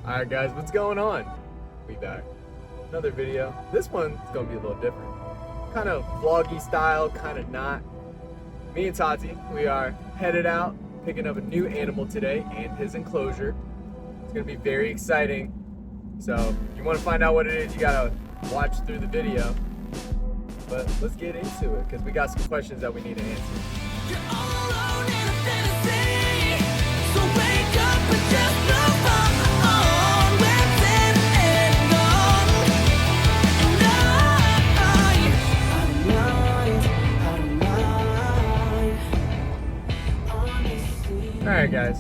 Alright guys, what's going on? We back. Another video. This one's gonna be a little different. Kind of vloggy style, kind of not. Me and Tati, we are headed out, picking up a new animal today and his enclosure. It's gonna be very exciting. So if you wanna find out what it is, you gotta watch through the video. But let's get into it, because we got some questions that we need to answer. You're all alone in a fantasy, so wake up and just move on. We're dead and gone, and I don't mind. Alright guys,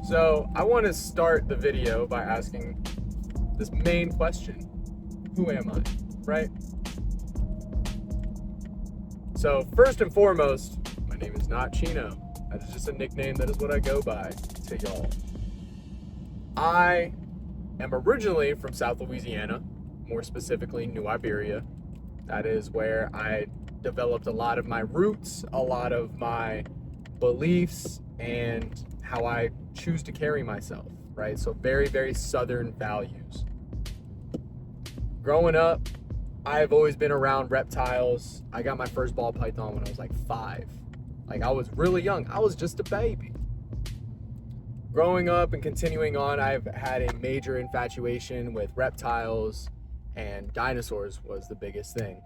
so I want to start the video by asking this main question. Who am I, right? So first and foremost, my name is not Chino. That is just a nickname. That is what I go by to y'all. I am originally from South Louisiana, more specifically New Iberia. That is where I developed a lot of my roots, a lot of my beliefs, and how I choose to carry myself, right? So very, very Southern values. Growing up, I've always been around reptiles. I got my first ball python when I was like 5. Like, I was really young. I was just a baby. Growing up and continuing on, I've had a major infatuation with reptiles, and dinosaurs was the biggest thing.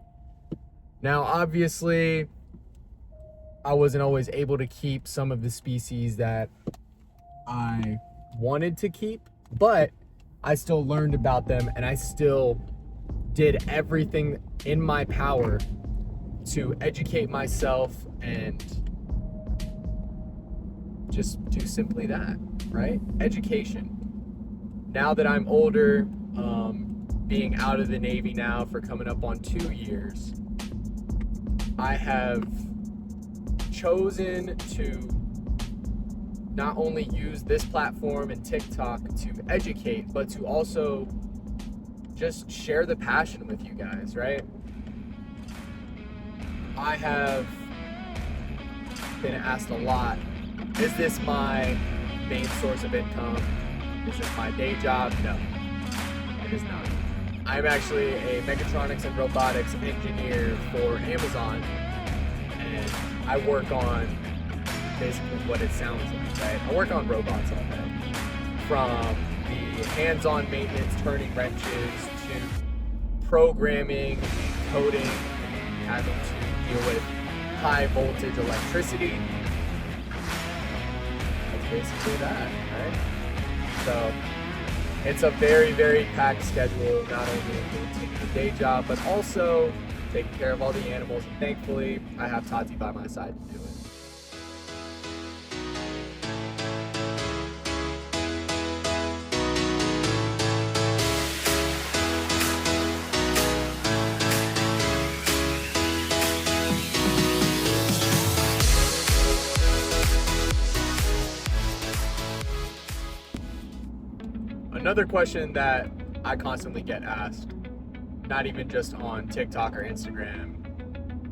Now, obviously, I wasn't always able to keep some of the species that I wanted to keep, but I still learned about them, and I still did everything in my power to educate myself and just do simply that, right? Education. Now that I'm older, being out of the Navy now for coming up on 2 years, I have chosen to not only use this platform and TikTok to educate, but to also just share the passion with you guys, right? I have been asked a lot, is this my main source of income? Is this my day job? No, it is not. I'm actually a mechatronics and robotics engineer for Amazon, and I work on basically what it sounds like, right? I work on robots all day. From the hands-on maintenance, turning wrenches, to programming, coding, having to deal with high voltage electricity. That's basically that, right? So it's a very, very packed schedule, not only taking the day job, but also taking care of all the animals. And thankfully, I have Tati by my side to do it. Another question that I constantly get asked, not even just on TikTok or Instagram,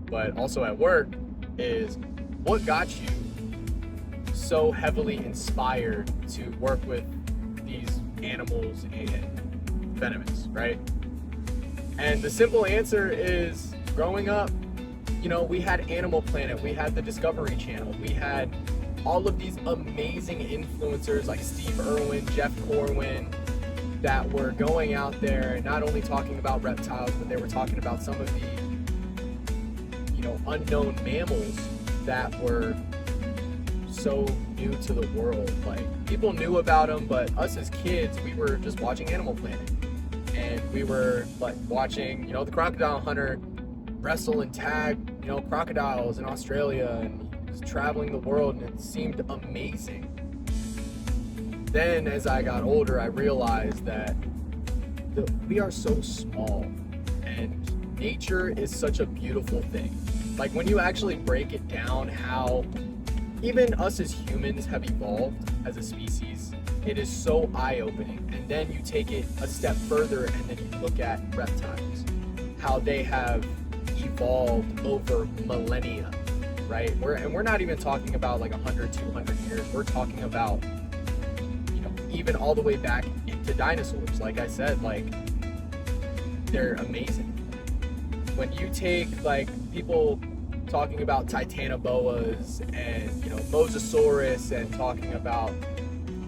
but also at work, is what got you so heavily inspired to work with these animals and venomous, right? And the simple answer is, growing up, you know, we had Animal Planet, we had the Discovery Channel, we had all of these amazing influencers like Steve Irwin, Jeff Corwin, that were going out there and not only talking about reptiles, but they were talking about some of the, you know, unknown mammals that were so new to the world. Like, people knew about them, but us as kids, we were just watching Animal Planet, and we were like watching, you know, the crocodile hunter wrestle and tag, you know, crocodiles in Australia, and traveling the world, and it seemed amazing. Then as I got older, I realized that we are so small, and nature is such a beautiful thing. Like, when you actually break it down, how even us as humans have evolved as a species, it is so eye-opening. And then you take it a step further, and then you look at reptiles, how they have evolved over millennia, right? We're not even talking about like 100, 200 years. We're talking about, you know, even all the way back into to dinosaurs. Like I said, like, they're amazing. When you take, like, people talking about titanoboas and, you know, mosasaurus, and talking about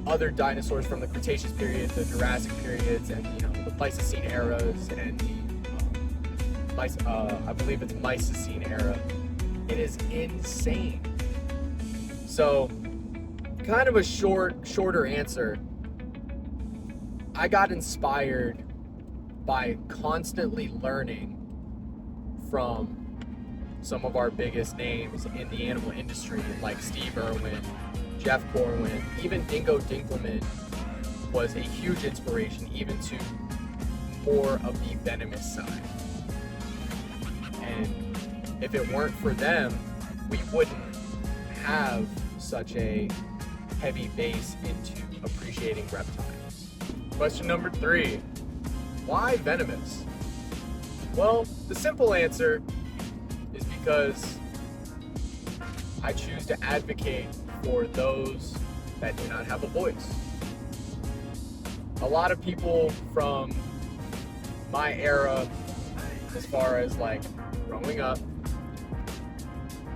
other dinosaurs from the Cretaceous period, the Jurassic periods, and, you know, the Pleistocene eras, and the I believe it's Pleistocene era. It is insane. So, kind of a shorter answer. I got inspired by constantly learning from some of our biggest names in the animal industry, like Steve Irwin, Jeff Corwin, even Dingo Dinkelman was a huge inspiration, even to more of the venomous side. And if it weren't for them, we wouldn't have such a heavy base into appreciating reptiles. Question number 3, why venomous? Well, the simple answer is because I choose to advocate for those that do not have a voice. A lot of people from my era, as far as like growing up,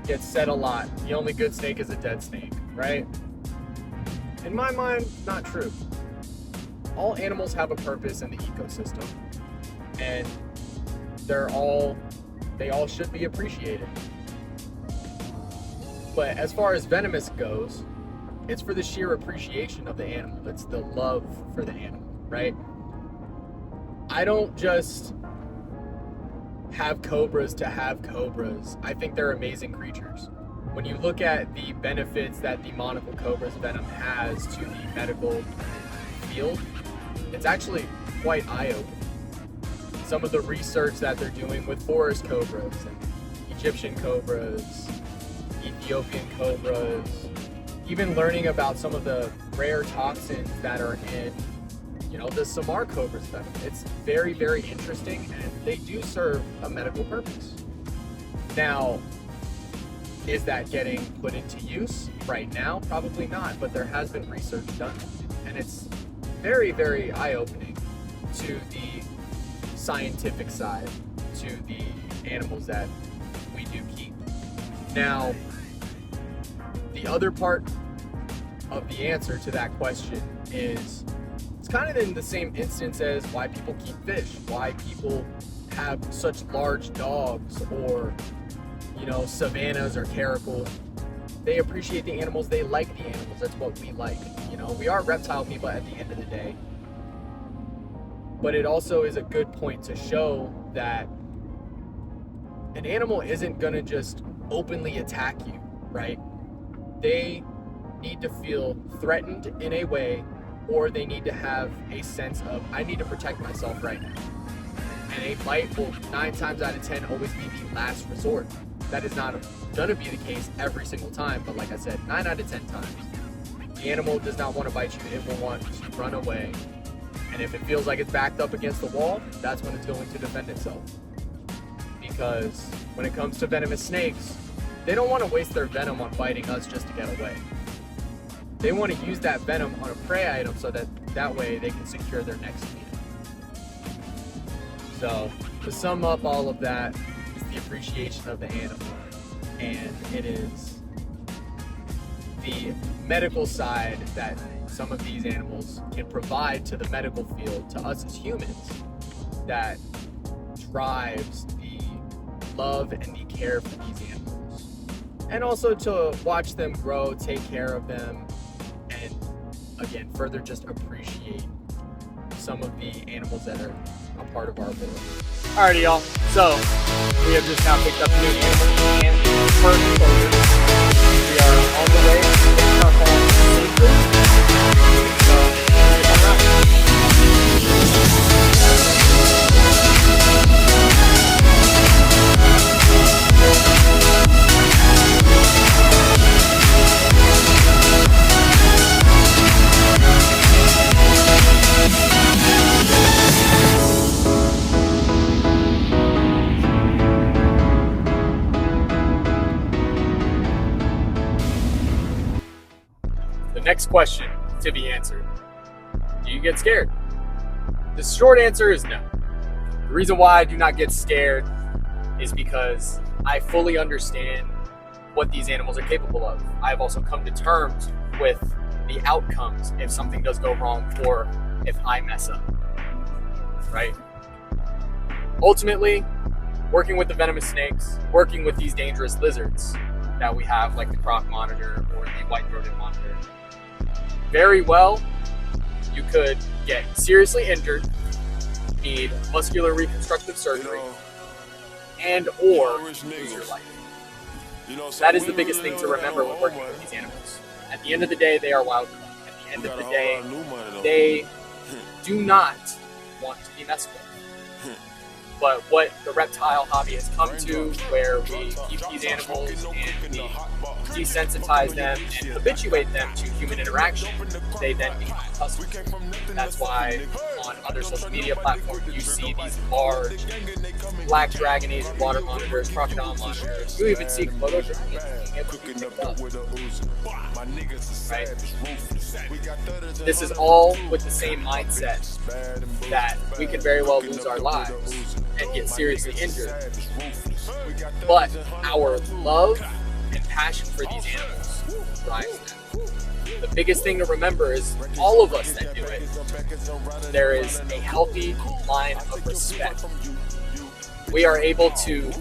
get said a lot, the only good snake is a dead snake, right? In my mind, not true. All animals have a purpose in the ecosystem, and they all should be appreciated. But as far as venomous goes, it's for the sheer appreciation of the animal. It's the love for the animal, right? I don't just have cobras to have cobras. I think they're amazing creatures. When you look at the benefits that the monocle cobra's venom has to the medical field, it's actually quite eye-opening. Some of the research that they're doing with forest cobras and Egyptian cobras, Ethiopian cobras, even learning about some of the rare toxins that are in, you know, the Samar cobra's venom. It's very, very interesting, and they do serve a medical purpose. Now, is that getting put into use right now? Probably not, but there has been research done, and it's very, very eye-opening to the scientific side, to the animals that we do keep. Now, the other part of the answer to that question is, it's kind of in the same instance as why people keep fish, why people have such large dogs, or, you know, savannas or caracals. They appreciate the animals, they like the animals, that's what we like. You know, we are reptile people at the end of the day. But it also is a good point to show that an animal isn't gonna just openly attack you, right? They need to feel threatened in a way, or they need to have a sense of, I need to protect myself right now. And a bite will 9 times out of 10 always be the last resort. That is not gonna be the case every single time, but like I said, 9 out of 10 times. The animal does not want to bite you, it will want to run away. And if it feels like it's backed up against the wall, that's when it's going to defend itself. Because when it comes to venomous snakes, they don't want to waste their venom on biting us just to get away. They want to use that venom on a prey item so that way they can secure their next meal. So, to sum up all of that, is the appreciation of the animal. And it is the medical side that some of these animals can provide to the medical field, to us as humans, that drives the love and the care for these animals. And also to watch them grow, take care of them, and again, further just appreciate some of the animals that are a part of our world. Alrighty, y'all. So, we have just now picked up a new animal and the first enclosure. We are on the way to our home safely. So, all right. The next question to be answered: do you get scared? The short answer is no. The reason why I do not get scared is because I fully understand what these animals are capable of. I've also come to terms with the outcomes if something does go wrong or if I mess up, right? Ultimately, working with the venomous snakes, working with these dangerous lizards that we have, like the croc monitor or the white-throated monitor, very well, you could get seriously injured, need muscular reconstructive surgery, and or lose your life. That is the biggest thing to remember when working with these animals. At the end of the day, they are wild. At the end of the day, they do not want to be messed with. But what the reptile hobby has come to, where we keep these animals and we desensitize them and habituate them to human interaction, they then become accustomed. That's why on other social media platforms you see these large black dragon Asian water monitors, crocodile monitors. You even see Komodo dragons being able to be picked up. Right? This is all with the same mindset that we could very well lose our lives and get seriously injured. But our love and passion for these animals drives them. The biggest thing to remember is all of us that do it, there is a healthy line of respect. We are able to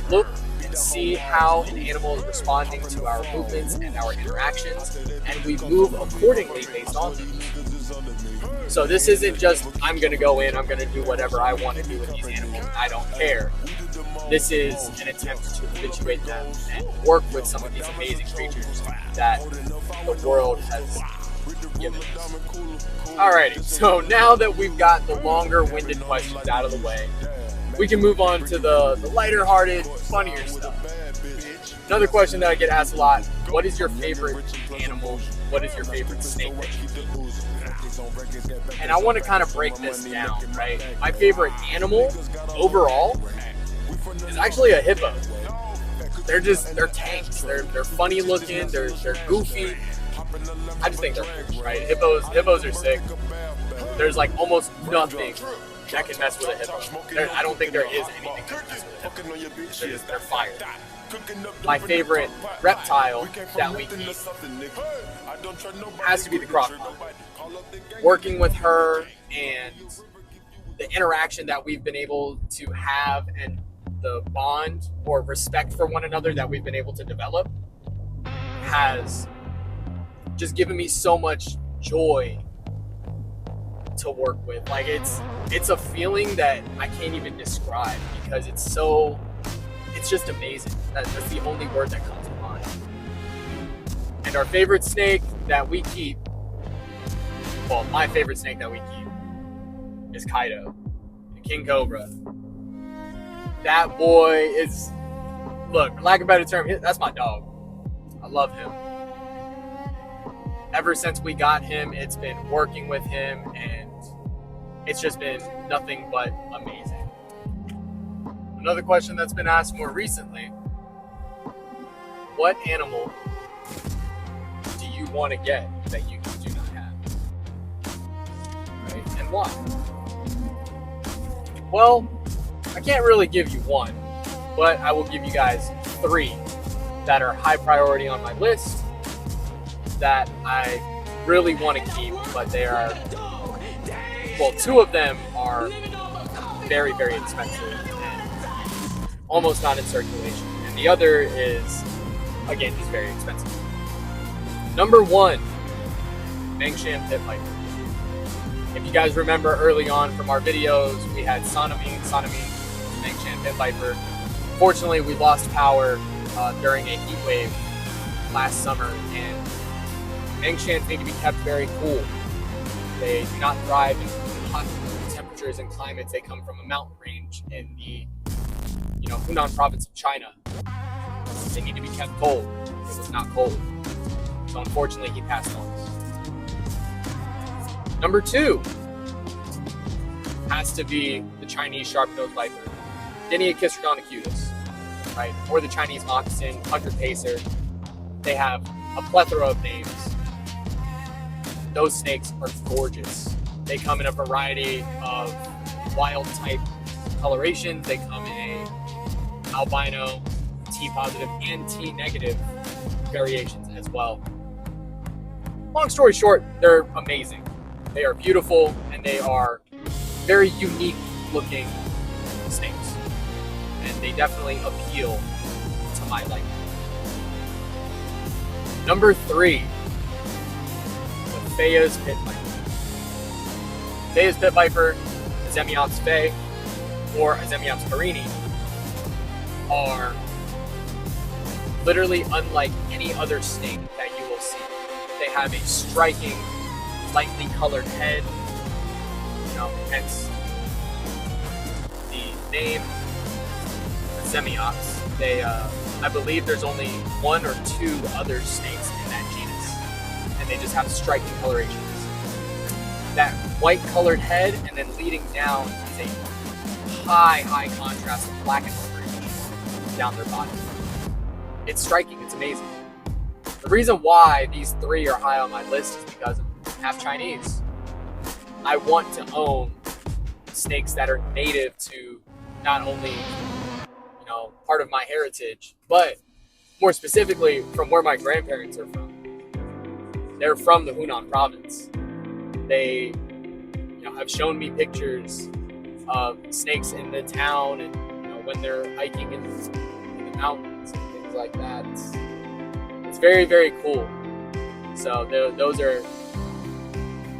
look and see how an animal is responding to our movements and our interactions, and we move accordingly based on them. So this isn't just, I'm going to go in, I'm going to do whatever I want to do with these animals, I don't care. This is an attempt to habituate them and work with some of these amazing creatures that the world has given us. Alrighty, so now that we've got the longer-winded questions out of the way, we can move on to the lighter-hearted, funnier stuff. Another question that I get asked a lot, what is your favorite animal? What is your favorite snake that you eat? And I want to kind of break this down, right? My favorite animal overall is actually a hippo. They're tanks. They're funny looking. They're goofy. I just think they're cool, right? Hippos are sick. There's like almost nothing that can mess with a hippo. I don't think there is anything that can mess with a hippo. They're fire. My favorite reptile that we eat has to be the crocodile. Working with her and the interaction that we've been able to have and the bond or respect for one another that we've been able to develop has just given me so much joy to work with. Like it's a feeling that I can't even describe because it's just amazing. That's the only word that comes to mind. And our favorite snake that we keep, well, my favorite snake that we keep is Kaido, the king cobra. That boy is, look, for lack of a better term, that's my dog. I love him. Ever since we got him, it's been working with him, and it's just been nothing but amazing. Another question that's been asked more recently, what animal do you want to get that you do not have? Right? And why? Well, I can't really give you one, but I will give you guys 3 that are high priority on my list that I really want to keep, but they are, well, 2 of them are very, very expensive and almost not in circulation. And the other is, again, just very expensive. Number 1, Mengshan pit viper. If you guys remember early on from our videos, we had Sanami, Mengshan pit viper. Fortunately, we lost power during a heat wave last summer, and Mengshans need to be kept very cool. They do not thrive in hot temperatures and climates. They come from a mountain range in the Hunan province of China. They need to be kept cold. It was not cold. So unfortunately, he passed on. Number 2 has to be the Chinese sharp-nosed viper, Dynia acutus, right? Or the Chinese moccasin, 100 pacer. They have a plethora of names. Those snakes are gorgeous. They come in a variety of wild type colorations. They come in a albino, T positive, and T negative variations as well. Long story short, they're amazing. They are beautiful and they are very unique looking snakes. And they definitely appeal to my liking. Number 3, the Fea's Pit Viper. Fea's Pit Viper, Azemiops fay, or Azemiops carini are literally unlike any other snake that you will see. They have a striking, lightly colored head, hence the name Azemiops. I believe there's only 1 or 2 other snakes in that genus, and they just have striking colorations. That white colored head and then leading down is a high contrast of black and orange down their body. It's striking, it's amazing. The reason why these 3 are high on my list is because I'm half Chinese. I want to own snakes that are native to not only part of my heritage, but more specifically from where my grandparents are from. They're from the Hunan province. They have shown me pictures of snakes in the town and when they're hiking in the mountains and things like that. It's very, very cool. So those are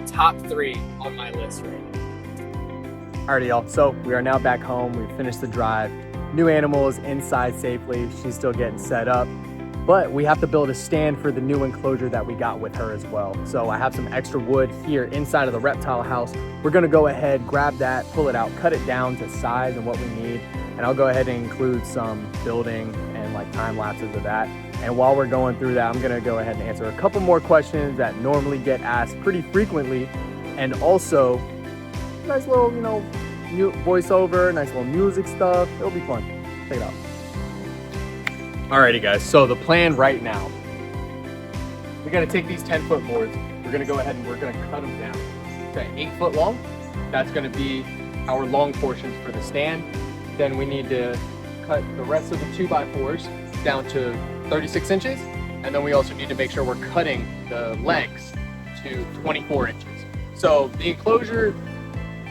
top 3 on my list right now. Alrighty, y'all. So we are now back home. We finished the drive. New animal is inside safely. She's still getting set up, but we have to build a stand for the new enclosure that we got with her as well. So I have some extra wood here inside of the reptile house. We're gonna go ahead, grab that, pull it out, cut it down to size and what we need. And I'll go ahead and include some building and like time lapses of that. And while we're going through that, I'm gonna go ahead and answer a couple more questions that normally get asked pretty frequently. And also, nice little, voiceover, nice little music stuff. It'll be fun. Check it out. Alrighty guys, so the plan right now, we're gonna take these 10-foot boards, we're gonna go ahead and we're gonna cut them down. Okay, 8 foot long, that's gonna be our long portions for the stand. Then we need to cut the rest of the 2x4s down to 36 inches. And then we also need to make sure we're cutting the legs to 24 inches. So the enclosure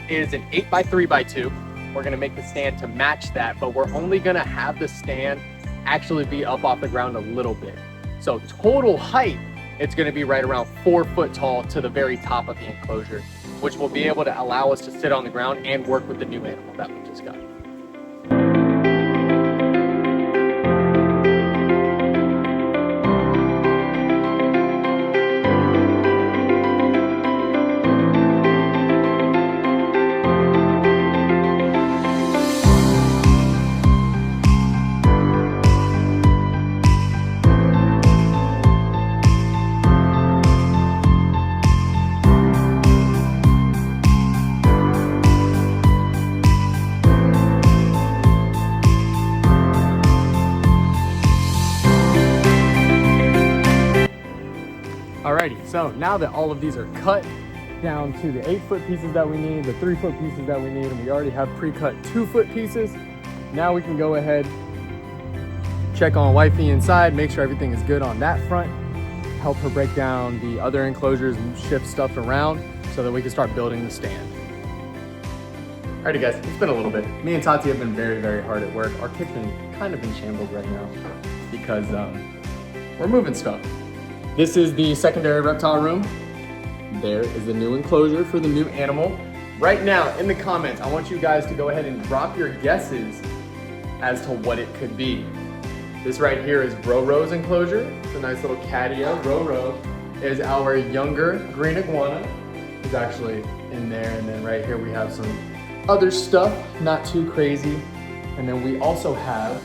is an 8x3x2. We're gonna make the stand to match that, but we're only gonna have the stand actually be up off the ground a little bit. So total height, it's gonna be right around 4 foot tall to the very top of the enclosure, which will be able to allow us to sit on the ground and work with the new animal that we just got. Alrighty, so now that all of these are cut down to the 8-foot pieces that we need, the 3-foot pieces that we need, and we already have pre-cut 2-foot pieces, now we can go ahead, check on wifey inside, make sure everything is good on that front, help her break down the other enclosures and shift stuff around so that we can start building the stand. Alrighty guys, it's been a little bit. Me and Tati have been very, very hard at work. Our kitchen kind of in shambles right now because we're moving stuff. This is the secondary reptile room. There is the new enclosure for the new animal. Right now, in the comments, I want you guys to go ahead and drop your guesses as to what it could be. This right here is Roro's enclosure. It's a nice little catio. Roro is our younger green iguana. He's actually in there. And then right here we have some other stuff, not too crazy. And then we also have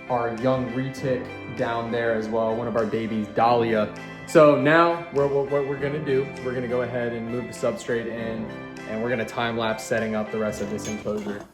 our young retic down there as well, one of our babies, Dahlia. So now what we're gonna do, we're gonna go ahead and move the substrate in and we're gonna time lapse setting up the rest of this enclosure.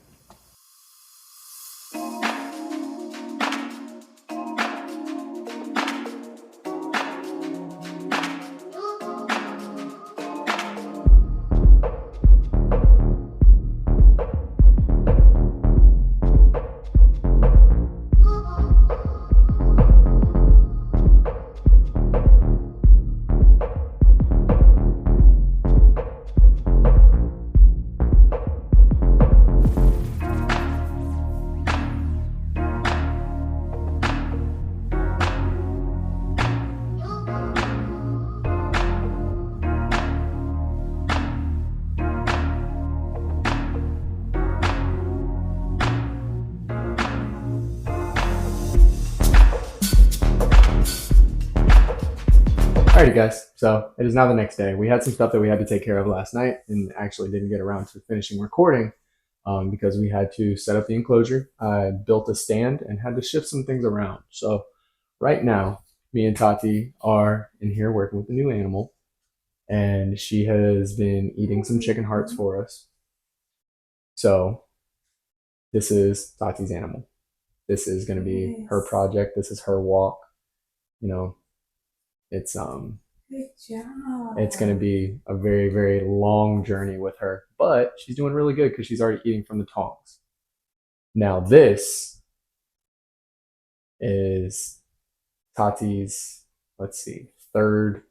Alrighty, guys. So it is now the next day. We had some stuff that we had to take care of last night, and actually didn't get around to finishing recording because we had to set up the enclosure. I built a stand and had to shift some things around. So right now, me and Tati are in here working with the new animal, and she has been eating some chicken hearts for us. So this is Tati's animal. This is going to be her project. This is her walk. You know, it's Good job. it's going to be a very, very long journey with her, but she's doing really good because she's already eating from the tongs. Now this is Tati's, let's see, third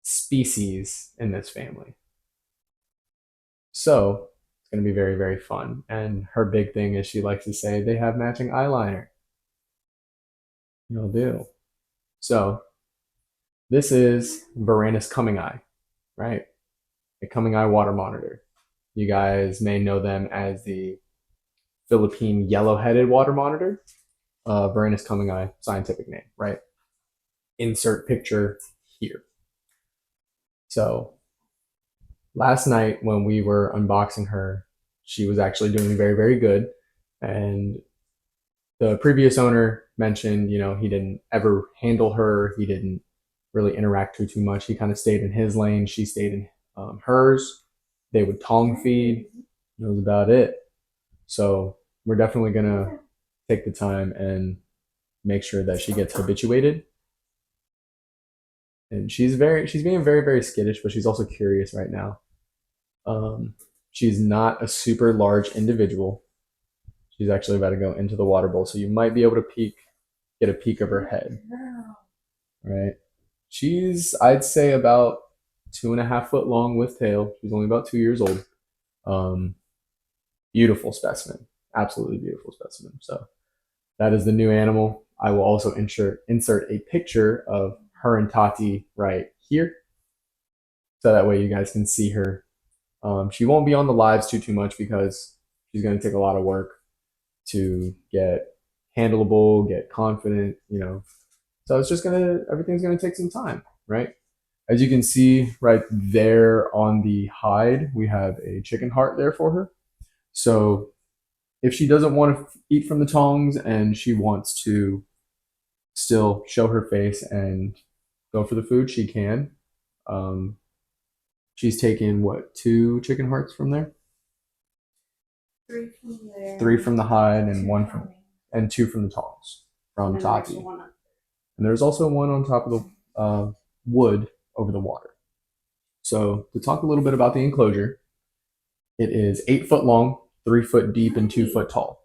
species in this family. So it's going to be very, very fun. And her big thing is she likes to say they have matching eyeliner. You'll do. So this is Varanus coming eye, right? A coming eye water monitor. You guys may know them as the Philippine yellow-headed water monitor. Varanus coming eye, scientific name, right? Insert picture here. So last night when we were unboxing her, she was actually doing very, very good. And the previous owner mentioned, you know, he didn't ever handle her. He didn't really interact too much. He kind of stayed in his lane. She stayed in hers. They would tongue feed. That was about it. So we're definitely going to take the time and make sure that she gets habituated. And she's being very, very skittish, but she's also curious right now. She's not a super large individual. She's actually about to go into the water bowl, so you might be able to get a peek of her head. Right? She's, I'd say, about 2.5 foot long with tail. She's only about 2 years old. Beautiful specimen, absolutely beautiful specimen. So that is the new animal. I will also insert a picture of her and Tati right here, so that way you guys can see her. She won't be on the lives too much because she's going to take a lot of work to get handleable, get confident, you know. So it's just everything's gonna take some time, right? As you can see right there on the hide, we have a chicken heart there for her. So if she doesn't want to eat from the tongs and she wants to still show her face and go for the food, she can. She's taken, what, 2 chicken hearts from there? 3 from there. 3 from the hide and 2 from the tongs from Tati. And there's also one on top of the wood over the water. So to talk a little bit about the enclosure, it is 8 foot long, 3 foot deep, and 2 foot tall.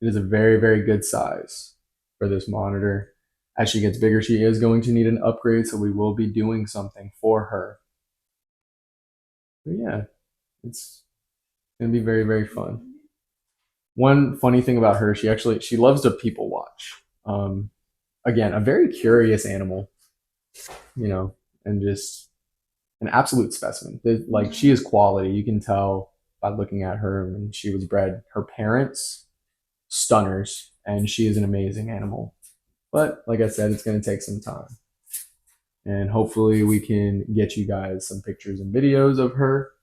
It is a very, very good size for this monitor. As she gets bigger, she is going to need an upgrade, so we will be doing something for her. But yeah, it's going to be very, very fun. One funny thing about her, she loves to people watch. Again, a very curious animal, you know, and just an absolute specimen. Like, she is quality. You can tell by looking at her. And she was bred, her parents, stunners, and she is an amazing animal. But like I said, it's going to take some time. And hopefully we can get you guys some pictures and videos of her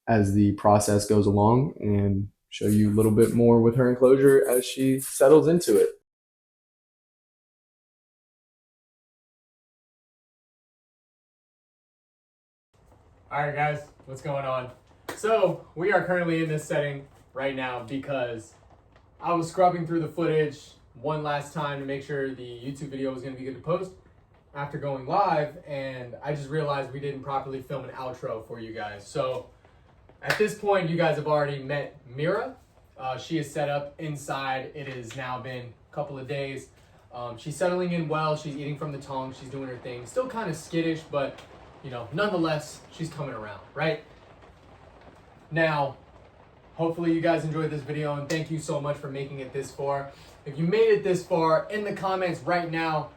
as the process goes along and show you a little bit more with her enclosure as she settles into it. Alright guys, what's going on? So we are currently in this setting right now because I was scrubbing through the footage one last time to make sure the YouTube video was going to be good to post after going live, and I just realized we didn't properly film an outro for you guys. So at this point, you guys have already met Mira. She is set up inside. It has now been a couple of days. She's settling in well. She's eating from the tongs. She's doing her thing. Still kind of skittish, but you know, nonetheless, she's coming around, right? Now, hopefully you guys enjoyed this video, and thank you so much for making it this far. If you made it this far, in the comments right now,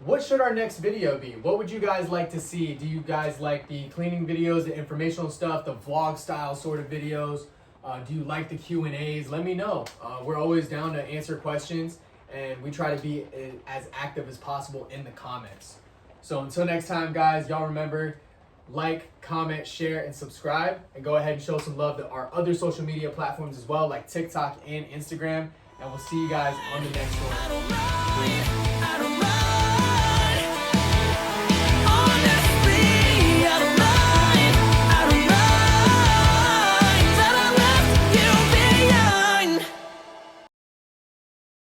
what should our next video be? What would you guys like to see? Do you guys like the cleaning videos, the informational stuff, the vlog style sort of videos? Do you like the Q&As? Let me know. We're always down to answer questions, and we try to be as active as possible in the comments. So until next time, guys, y'all remember, like, comment, share, and subscribe. And go ahead and show some love to our other social media platforms as well, like TikTok and Instagram. And we'll see you guys on the next one. I don't mind.